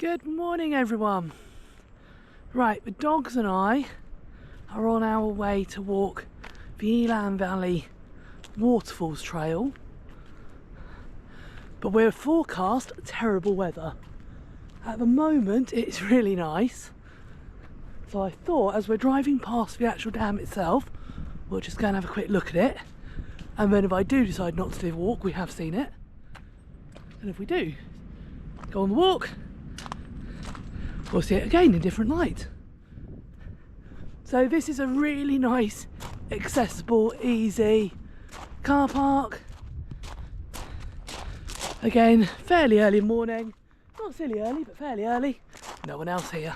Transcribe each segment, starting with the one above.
Good morning everyone. Right, the dogs and I are on our way to walk the Elan Valley waterfalls trail, but we're forecast terrible weather. At the moment it's really nice, so I thought as we're driving past the actual dam itself we'll just go and have a quick look at it, and then if I do decide not to do the walk, we have seen it, and if we do go on the walk we'll see it again in different light. So this is a really nice, accessible, easy car park. Again, fairly early morning, not silly early, but fairly early. No one else here.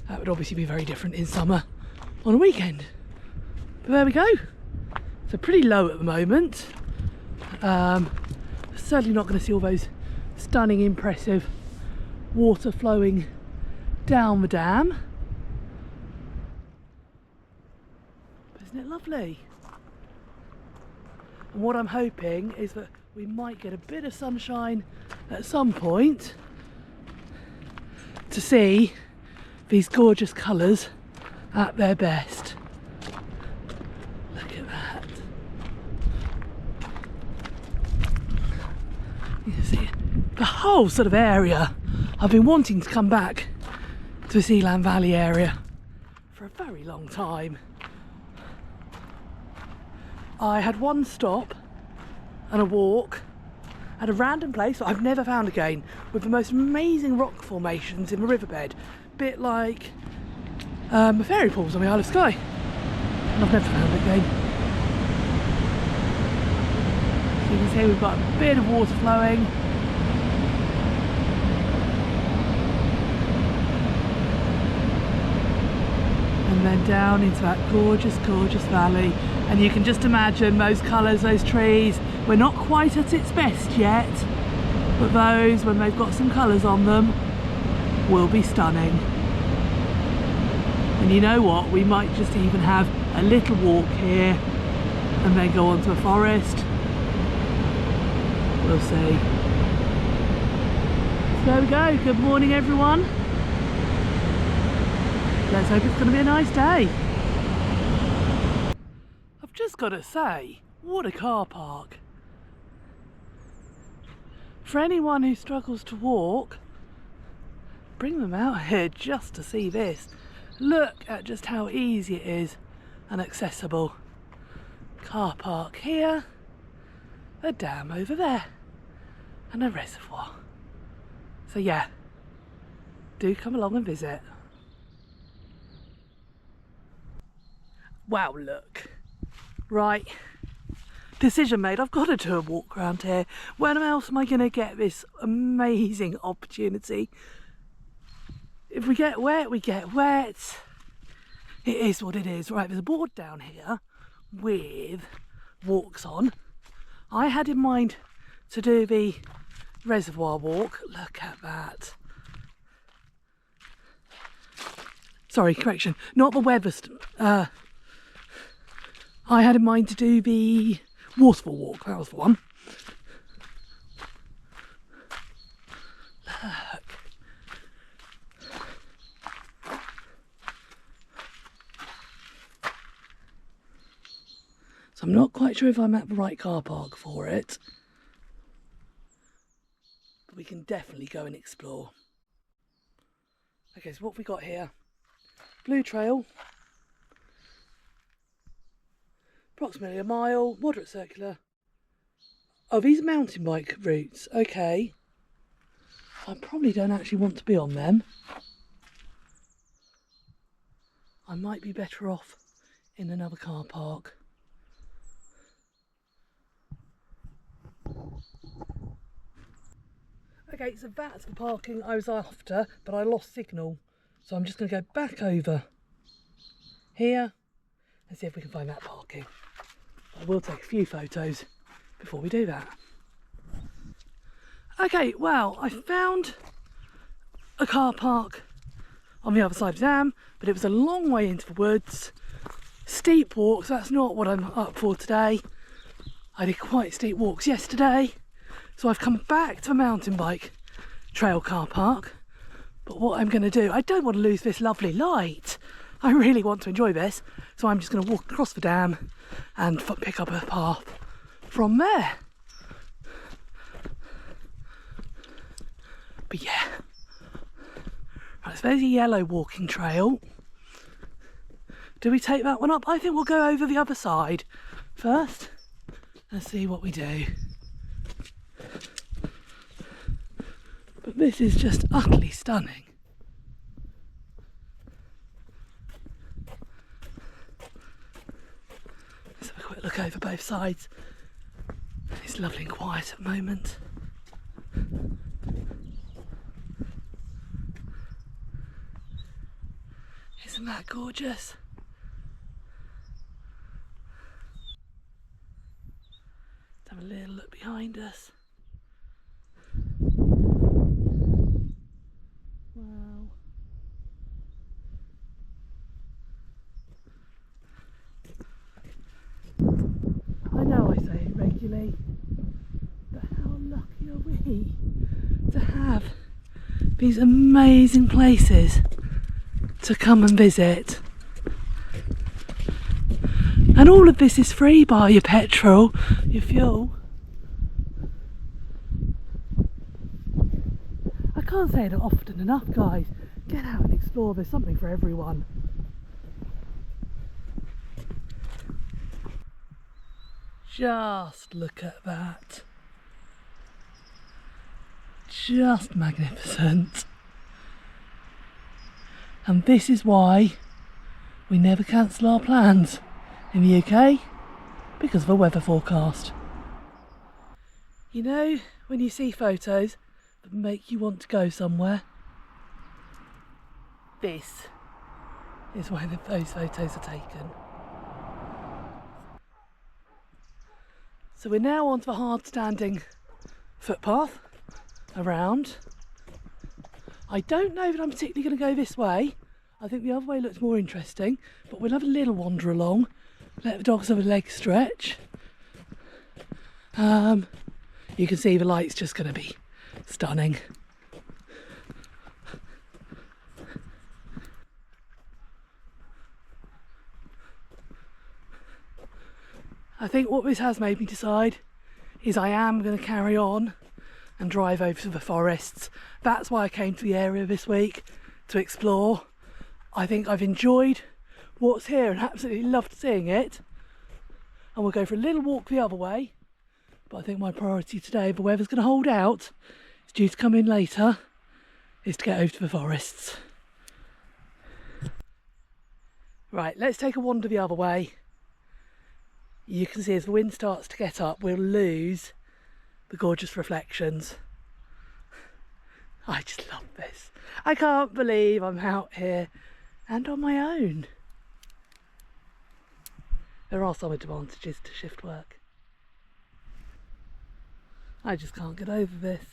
That would obviously be very different in summer on a weekend. But there we go. So pretty low at the moment. Certainly not going to see all those stunning, impressive water flowing down the dam. But isn't it lovely? And what I'm hoping is that we might get a bit of sunshine at some point to see these gorgeous colours at their best. Look at that. You can see the whole sort of area. I've been wanting to come back to this Elan Valley area for a very long time. I had one stop and a walk at a random place that I've never found again, with the most amazing rock formations in the riverbed, bit like the fairy pools on the Isle of Skye, and I've never found it again. So you can see we've got a bit of water flowing. And then down into that gorgeous, gorgeous valley. And you can just imagine those colours, those trees. We're not quite at its best yet, but those, when they've got some colours on them, will be stunning. And you know what? We might just even have a little walk here and then go on to a forest. We'll see. So there we go. Good morning everyone. Let's hope it's going to be a nice day. I've just got to say, what a car park. For anyone who struggles to walk, bring them out here just to see this. Look at just how easy it is and accessible. Car park here, a dam over there, and a reservoir. So yeah, do come along and visit. Wow, look. Right, decision made. I've got to do a walk around here. When else am I going to get this amazing opportunity? If we get wet, we get wet. It is what it is. Right, there's a board down here with walks on. I had in mind to do the reservoir walk. Look at that. Sorry, correction. Not the weather. I had in mind to do the waterfall walk. That was the one. Look. So I'm not quite sure if I'm at the right car park for it, but we can definitely go and explore. Okay, so what have we got here? Blue trail. Approximately a mile, moderate circular. Oh, these are mountain bike routes, okay. I probably don't actually want to be on them. I might be better off in another car park. Okay, so that's the parking I was after, but I lost signal. So I'm just going to go back over here and see if we can find that parking. I will take a few photos before we do that. Okay, well, I found a car park on the other side of the dam, but it was a long way into the woods. Steep walks, that's not what I'm up for today. I did quite steep walks yesterday, So I've come back to a mountain bike trail car park, but what I'm going to do, I don't want to lose this lovely light. I really want to enjoy this, so I'm just going to walk across the dam and pick up a path from there. But yeah, right, so there's a yellow walking trail. Do we take that one up? I think we'll go over the other side first and see what we do. But this is just utterly stunning. Let's have a quick look over both sides. It's lovely and quiet at the moment. Isn't that gorgeous? Let's have a little look behind us. Wow. I know I say it regularly, but how lucky are we to have these amazing places to come and visit. And all of this is free, bar your petrol, your fuel. I can't say it often enough, guys. Get out and explore, there's something for everyone. Just look at that. Just magnificent. And this is why we never cancel our plans in the UK, because of the weather forecast. You know, when you see photos that make you want to go somewhere, this is where those photos are taken. So we're now onto the hard standing footpath around. I don't know that I'm particularly going to go this way. I think the other way looks more interesting, but we'll have a little wander along, let the dogs have a leg stretch. You can see the light's just going to be stunning. I think what this has made me decide is I am going to carry on and drive over to the forests. That's why I came to the area this week, to explore. I think I've enjoyed what's here and absolutely loved seeing it. And we'll go for a little walk the other way. But I think my priority today, if the weather's going to hold out, it's due to come in later, is to get over to the forests. Right, let's take a wander the other way. You can see as the wind starts to get up, we'll lose the gorgeous reflections. I just love this. I can't believe I'm out here and on my own. There are some advantages to shift work. I just can't get over this.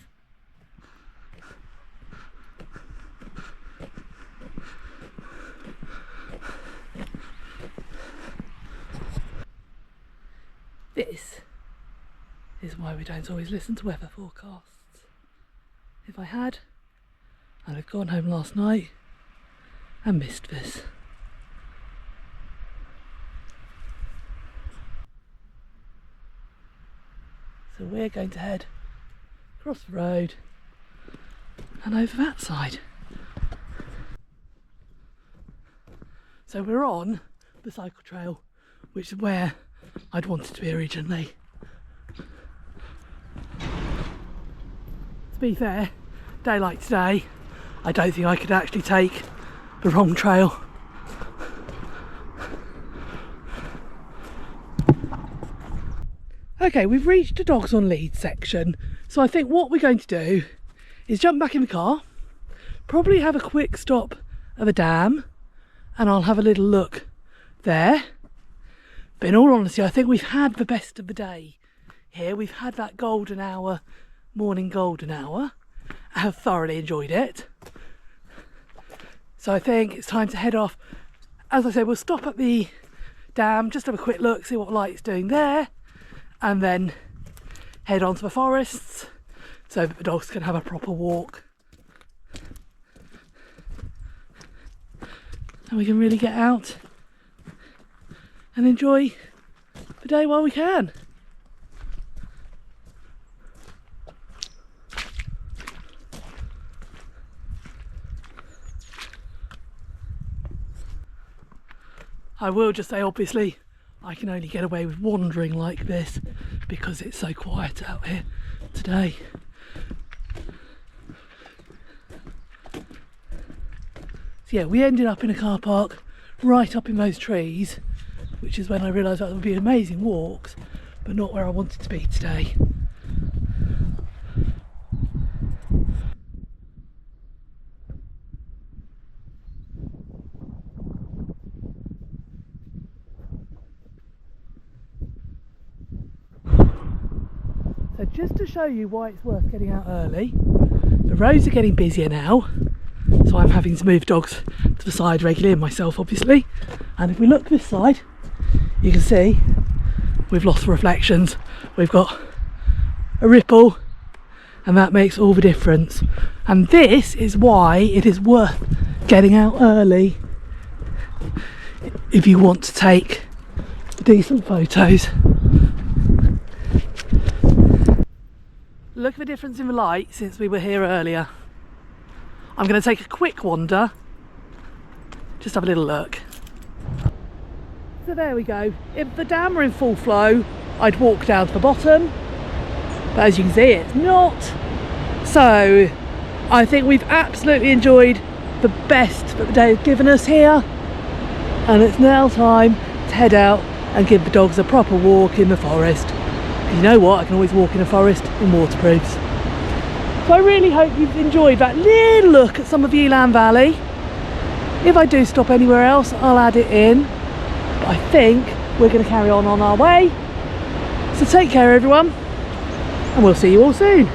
This is why we don't always listen to weather forecasts. If I had, I'd have gone home last night and missed this. So we're going to head across the road and over that side. So we're on the cycle trail, which is where I'd wanted to be originally. To be fair, day like today, I don't think I could actually take the wrong trail. Okay, we've reached the dogs on lead section, so I think what we're going to do is jump back in the car, probably have a quick stop at the dam, and I'll have a little look there. But in all honesty, I think we've had the best of the day here. We've had that golden hour, morning golden hour. I have thoroughly enjoyed it. So I think it's time to head off. As I said, we'll stop at the dam, just have a quick look, see what light's doing there, and then head on to the forests so that the dogs can have a proper walk. And we can really get out and enjoy the day while we can. I will just say, obviously, I can only get away with wandering like this because it's so quiet out here today. So yeah, we ended up in a car park right up in those trees, which is when I realised that would be amazing walks, but not where I wanted to be today. So just to show you why it's worth getting out early, the roads are getting busier now, so I'm having to move dogs to the side regularly, and myself obviously. And if we look this side, you can see we've lost the reflections. We've got a ripple, and that makes all the difference. And this is why it is worth getting out early if you want to take decent photos. Look at the difference in the light since we were here earlier. I'm going to take a quick wander, just have a little look. So there we go. If the dam were in full flow, I'd walk down to the bottom, but as you can see, it's not. So I think we've absolutely enjoyed the best that the day has given us here, and it's now time to head out and give the dogs a proper walk in the forest. You know what, I can always walk in a forest in waterproofs. So I really hope you've enjoyed that little look at some of the Elan Valley. If I do stop anywhere else, I'll add it in. But I think we're going to carry on our way. So take care everyone, and we'll see you all soon.